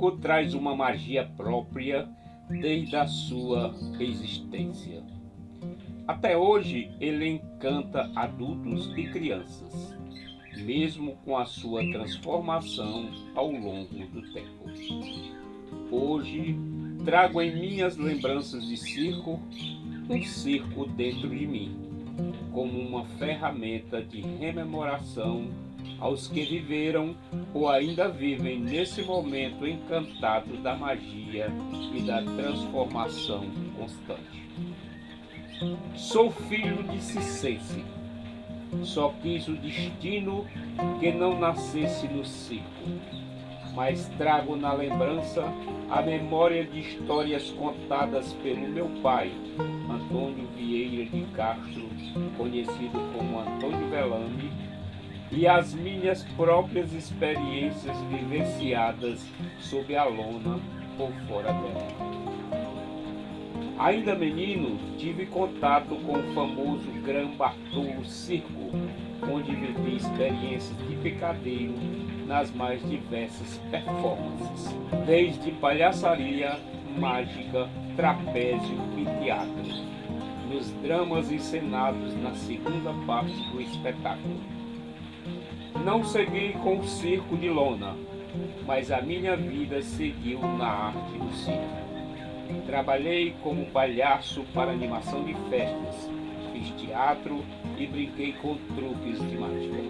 circo traz uma magia própria desde a sua existência. Até hoje ele encanta adultos e crianças, mesmo com a sua transformação ao longo do tempo. Hoje trago em minhas lembranças de circo um circo dentro de mim, como uma ferramenta de rememoração aos que viveram ou ainda vivem nesse momento encantado da magia e da transformação constante. Sou filho de circense. Só quis o destino que não nascesse no circo, mas trago na lembrança a memória de histórias contadas pelo meu pai, Antônio Vieira de Castro, conhecido como Antônio Velame, e as minhas próprias experiências vivenciadas sob a lona ou fora dela. Ainda menino, tive contato com o famoso Gran Bartolo Circo, onde vivi experiências de picadeiro nas mais diversas performances, desde palhaçaria, mágica, trapézio e teatro, nos dramas encenados na segunda parte do espetáculo. Não segui com o circo de lona, mas a minha vida seguiu na arte do circo. Trabalhei como palhaço para animação de festas, fiz teatro e brinquei com truques de mágica.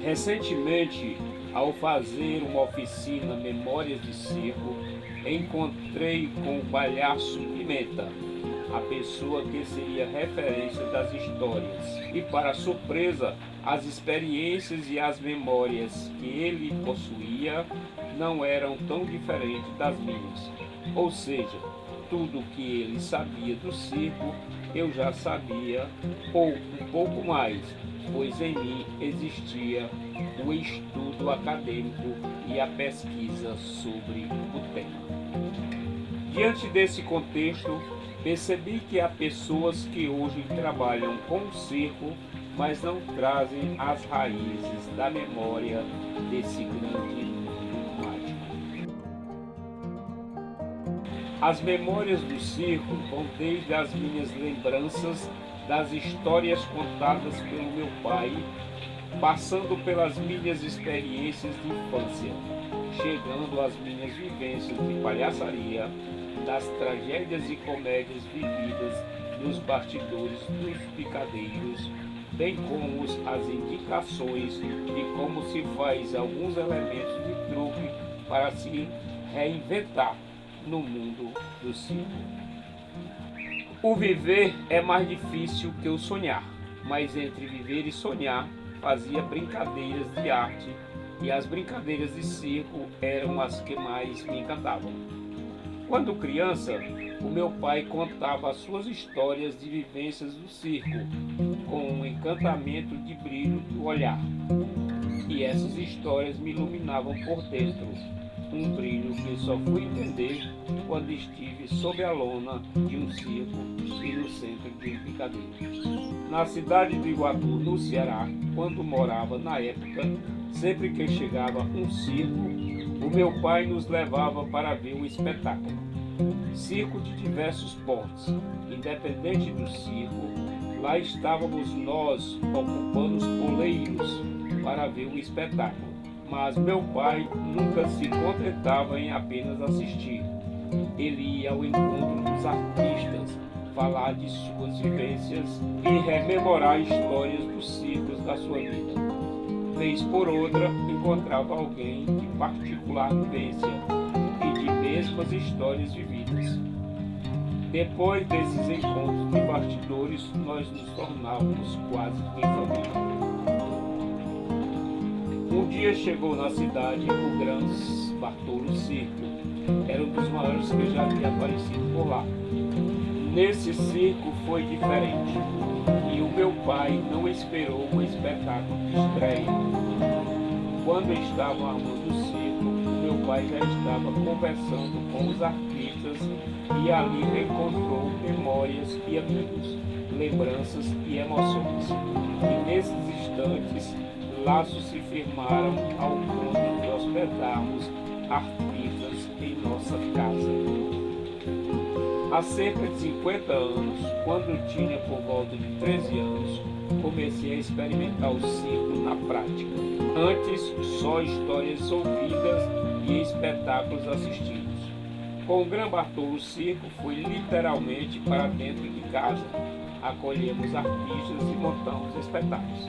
Recentemente, ao fazer uma oficina Memórias de Circo, encontrei com o palhaço Pimenta, a pessoa que seria referência das histórias. E para surpresa, as experiências e as memórias que ele possuía não eram tão diferentes das minhas. Ou seja, tudo o que ele sabia do circo, eu já sabia, ou um pouco mais, pois em mim existia o estudo acadêmico e a pesquisa sobre o tema. Diante desse contexto, percebi que há pessoas que hoje trabalham com o circo, mas não trazem as raízes da memória desse grande mundo mágico. As memórias do circo vão desde as minhas lembranças das histórias contadas pelo meu pai, passando pelas minhas experiências de infância, chegando às minhas vivências de palhaçaria, das tragédias e comédias vividas nos bastidores dos picadeiros, bem como as indicações de como se faz alguns elementos de truque para se reinventar no mundo do circo. O viver é mais difícil que o sonhar, mas entre viver e sonhar fazia brincadeiras de arte e as brincadeiras de circo eram as que mais me encantavam. Quando criança, o meu pai contava as suas histórias de vivências do circo, com um encantamento de brilho no olhar. E essas histórias me iluminavam por dentro, um brilho que só fui entender quando estive sob a lona de um circo e no centro de um picadeiro. Na cidade de Iguatu, no Ceará, quando morava na época, sempre que chegava um circo, o meu pai nos levava para ver o espetáculo. Circo de diversos portes, independente do circo, lá estávamos nós ocupando os poleiros para ver o espetáculo. Mas meu pai nunca se contentava em apenas assistir. Ele ia ao encontro dos artistas, falar de suas vivências e rememorar histórias dos circos da sua vida. Vez por outra, encontrava alguém de particular vivência e de mesmas histórias vividas. Depois desses encontros de bastidores, nós nos tornávamos quase em família. Um dia chegou na cidade o Gran Bartolo Circo. Era um dos maiores que já havia aparecido por lá. Nesse circo foi diferente. E o meu pai não esperou o espetáculo de estreia. Quando estavam armando o circo, o meu pai já estava conversando com os artistas e ali encontrou memórias e amigos, lembranças e emoções. E nesses instantes, laços se firmaram ao ponto de hospedarmos artistas em nossa casa. Há cerca de 50 anos, quando tinha por volta de 13 anos, comecei a experimentar o circo na prática. Antes, só histórias ouvidas e espetáculos assistidos. Com o Gran Bartolo Circo, fui literalmente para dentro de casa. Acolhemos artistas e montamos espetáculos.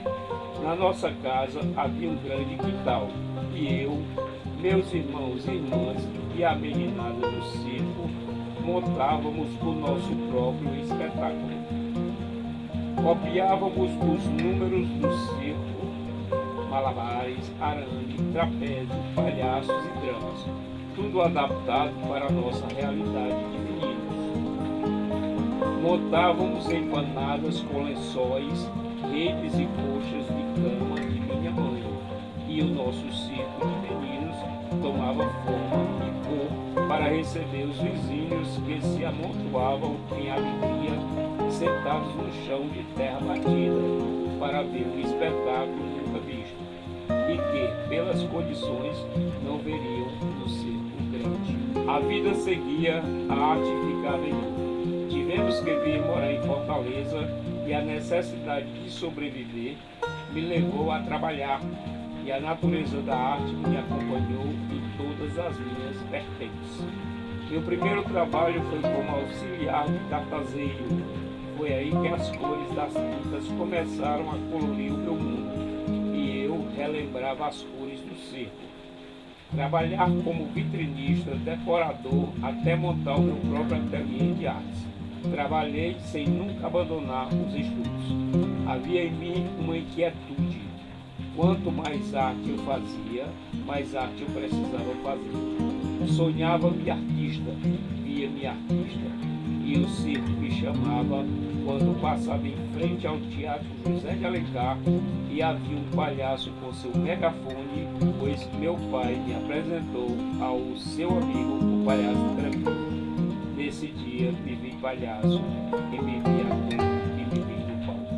Na nossa casa havia um grande quintal e eu, meus irmãos e irmãs e a meninada do circo montávamos o nosso próprio espetáculo. Copiávamos os números do circo, malabares, arame, trapézio, palhaços e dramas, tudo adaptado para a nossa realidade de meninos. Montávamos empanadas com lençóis, redes e coxas de cama de minha mãe, e o nosso circo de meninos tomava forma e cor para receber os vizinhos que se amontoavam em alegria, sentados no chão de terra batida, para ver um espetáculo nunca visto, e que, pelas condições, não veriam no circo grande. A vida seguia, a arte ficava em mim. Tivemos que vir morar em Fortaleza e a necessidade de sobreviver me levou a trabalhar, e a natureza da arte me acompanhou em todas as minhas vertentes. Meu primeiro trabalho foi como auxiliar de cartazeiro. Foi aí que as cores das tintas começaram a colorir o meu mundo, e eu relembrava as cores do circo. Trabalhar como vitrinista, decorador, até montar o meu próprio ateliê de artes. Trabalhei sem nunca abandonar os estudos. Havia em mim uma inquietude. Quanto mais arte eu fazia, mais arte eu precisava fazer. Sonhava-me artista, via-me artista, e o circo me chamava quando passava em frente ao Teatro José de Alencar e havia um palhaço com seu megafone, pois meu pai me apresentou ao seu amigo, o palhaço Trapinha. Nesse dia me vi palhaço e me vi ator e me vi no palco.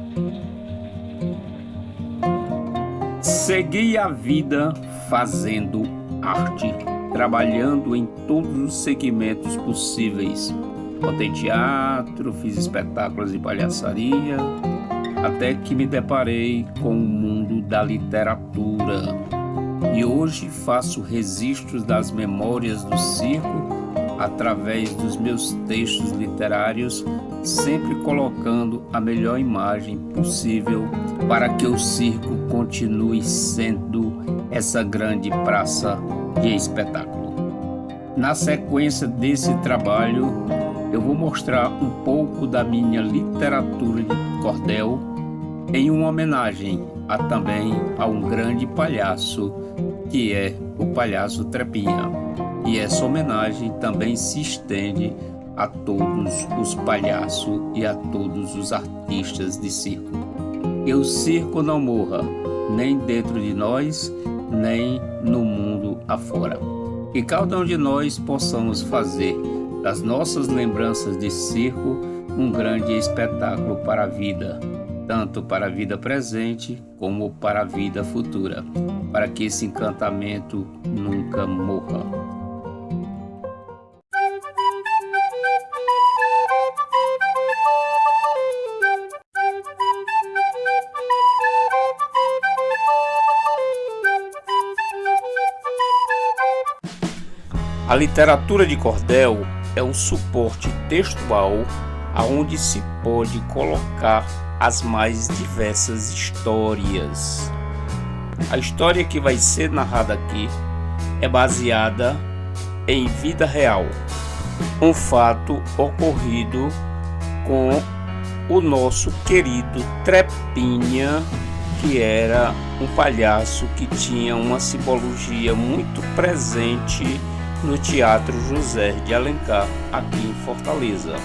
Segui a vida fazendo arte, trabalhando em todos os segmentos possíveis. Montei teatro, fiz espetáculos de palhaçaria, até que me deparei com o mundo da literatura. E hoje faço registros das memórias do circo através dos meus textos literários, sempre colocando a melhor imagem possível para que o circo continue sendo essa grande praça de espetáculo. Na sequência desse trabalho, eu vou mostrar um pouco da minha literatura de cordel em uma homenagem também a um grande palhaço, que é o palhaço Trapinha. E essa homenagem também se estende a todos os palhaços e a todos os artistas de circo. Que o circo não morra, nem dentro de nós, nem no mundo afora. Que cada um de nós possamos fazer das nossas lembranças de circo um grande espetáculo para a vida, tanto para a vida presente como para a vida futura, para que esse encantamento nunca morra. A literatura de cordel é um suporte textual aonde se pode colocar as mais diversas histórias. A história que vai ser narrada aqui é baseada em vida real, um fato ocorrido com o nosso querido Trapinha, que era um palhaço que tinha uma simbologia muito presente no Teatro José de Alencar, aqui em Fortaleza.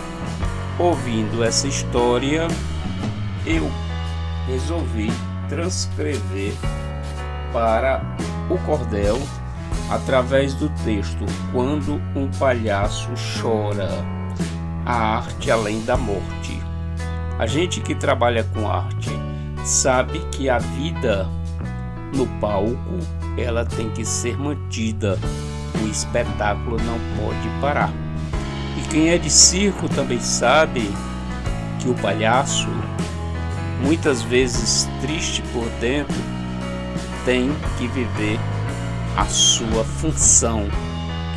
Ouvindo essa história, eu resolvi transcrever para o cordel através do texto Quando um Palhaço Chora, a arte além da morte. A gente que trabalha com arte sabe que a vida no palco ela tem que ser mantida, o espetáculo não pode parar. E quem é de circo também sabe que o palhaço, muitas vezes triste por dentro, tem que viver a sua função,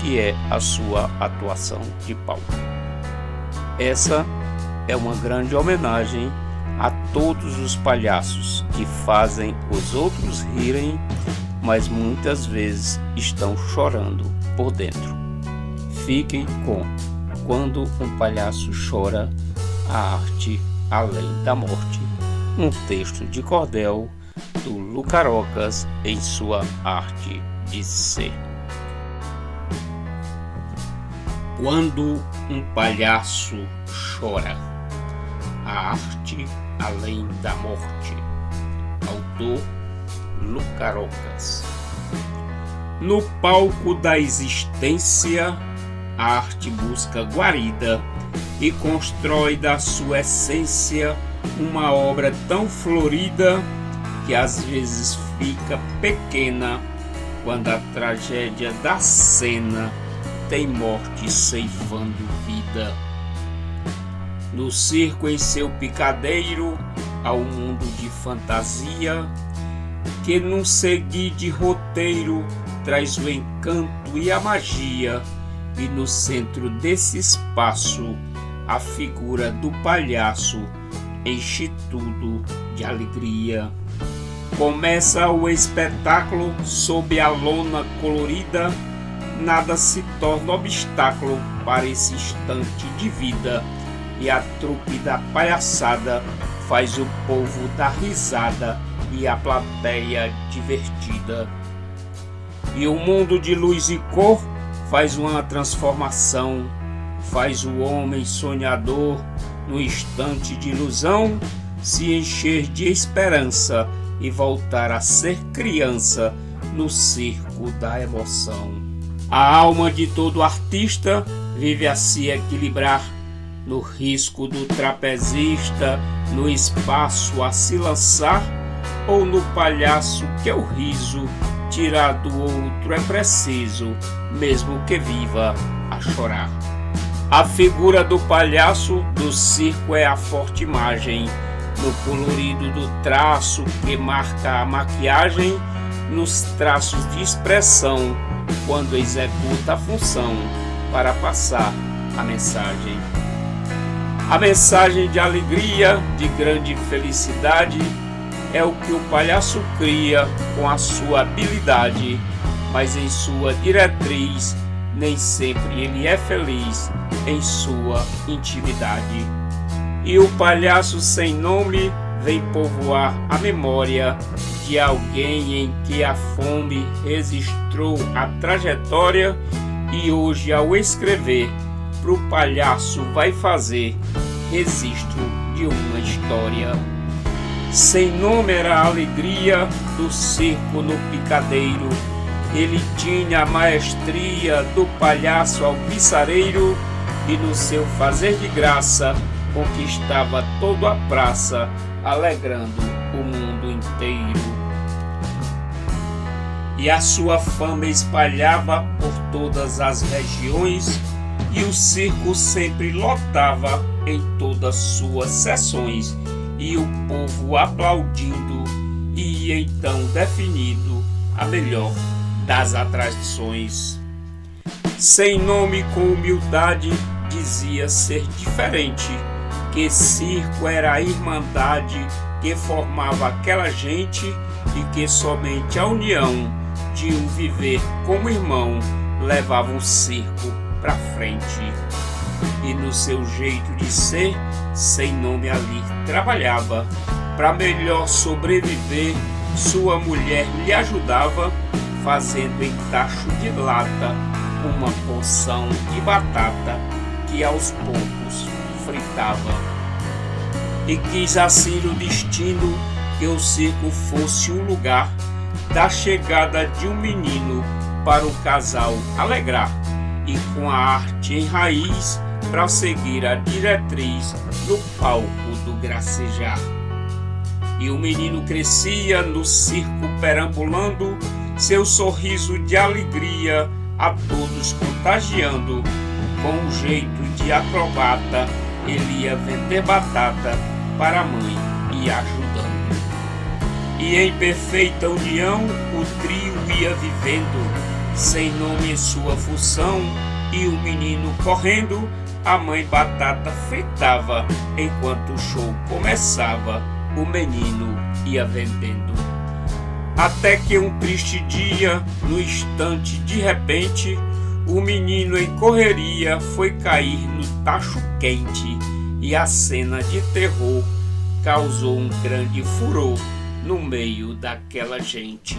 que é a sua atuação de palco. Essa é uma grande homenagem a todos os palhaços que fazem os outros rirem, mas muitas vezes estão chorando por dentro. Fiquem com Quando um Palhaço Chora, a Arte Além da Morte, um texto de cordel do Lucarocas em sua Arte de Ser. Quando um palhaço chora, a arte além da morte. Autor Lucarocas. No palco da existência, a arte busca guarida e constrói da sua essência uma obra tão florida que às vezes fica pequena quando a tragédia da cena tem morte ceifando vida. No circo, em seu picadeiro, ao mundo de fantasia, que num seguir de roteiro traz o encanto e a magia, e no centro desse espaço a figura do palhaço enche tudo de alegria. Começa o espetáculo sob a lona colorida, nada se torna obstáculo para esse instante de vida, e a trupe da palhaçada faz o povo dar risada e a plateia divertida. E o mundo de luz e cor faz uma transformação, faz o homem sonhador, no instante de ilusão, se encher de esperança e voltar a ser criança no circo da emoção. A alma de todo artista vive a se equilibrar, no risco do trapezista, no espaço a se lançar, ou no palhaço que o riso tirar do outro é preciso, mesmo que viva a chorar. A figura do palhaço do circo é a forte imagem, no colorido do traço que marca a maquiagem, nos traços de expressão, quando executa a função para passar a mensagem. A mensagem de alegria, de grande felicidade, é o que o palhaço cria com a sua habilidade, mas em sua diretriz nem sempre ele é feliz em sua intimidade. E o palhaço sem nome vem povoar a memória de alguém em que a fome registrou a trajetória, e hoje ao escrever pro palhaço vai fazer registro de uma história. Sem nome era a alegria do circo no picadeiro, ele tinha a maestria do palhaço alvissareiro, e no seu fazer de graça conquistava toda a praça, alegrando o mundo inteiro. E a sua fama espalhava por todas as regiões, e o circo sempre lotava em todas suas sessões, e o povo aplaudindo, e então definindo a melhor das atrações. Sem nome, com humildade, dizia ser diferente, que circo era a irmandade que formava aquela gente, e que somente a união de um viver como irmão levava um circo pra frente. E no seu jeito de ser, sem nome ali trabalhava, para melhor sobreviver, sua mulher lhe ajudava, fazendo em tacho de lata uma porção de batata que aos poucos fritava. E quis assim o destino que o circo fosse um lugar da chegada de um menino para o casal alegrar, e com a arte em raiz para seguir a diretriz no palco do gracejar. E o menino crescia no circo perambulando, seu sorriso de alegria a todos contagiando. Com um jeito de acrobata, ele ia vender batata para a mãe e ajudando. E em perfeita união o trio ia vivendo, sem nome em sua função, e o menino correndo, a mãe batata fritava, enquanto o show começava, o menino ia vendendo. Até que um triste dia, no instante de repente, o menino em correria foi cair no tacho quente, e a cena de terror causou um grande furor no meio daquela gente.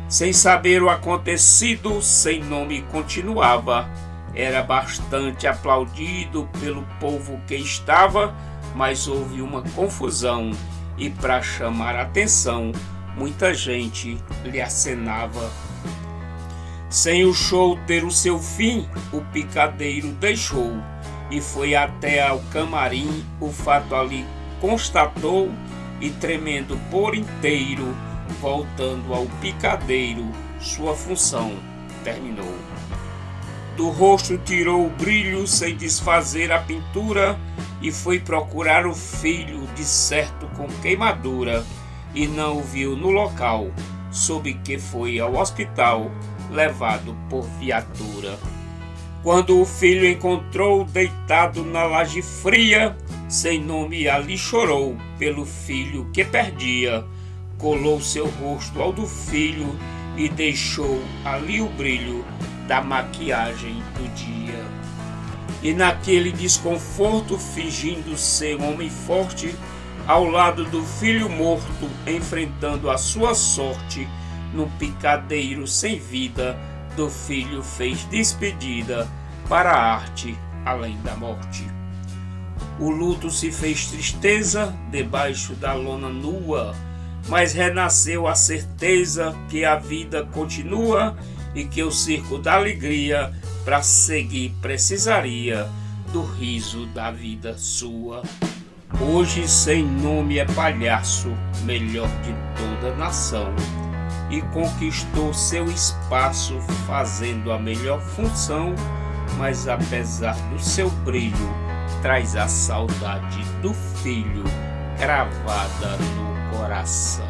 Sem saber o acontecido, sem nome continuava. Era bastante aplaudido pelo povo que estava, mas houve uma confusão, e para chamar a atenção, muita gente lhe acenava. Sem o show ter o seu fim, o picadeiro deixou, e foi até ao camarim, o fato ali constatou, e tremendo por inteiro, voltando ao picadeiro, sua função terminou. Do rosto tirou o brilho sem desfazer a pintura, e foi procurar o filho, de certo com queimadura, e não o viu no local, soube que foi ao hospital, levado por viatura. Quando o filho encontrou deitado na laje fria, sem nome ali chorou pelo filho que perdia, colou seu rosto ao do filho e deixou ali o brilho da maquiagem do dia. E naquele desconforto, fingindo ser um homem forte, ao lado do filho morto, enfrentando a sua sorte, num picadeiro sem vida, do filho fez despedida para a arte além da morte. O luto se fez tristeza debaixo da lona nua, mas renasceu a certeza que a vida continua e que o circo da alegria para seguir precisaria do riso da vida sua. Hoje sem nome é palhaço, melhor de toda a nação, e conquistou seu espaço fazendo a melhor função, mas apesar do seu brilho, traz a saudade do filho gravada no coração.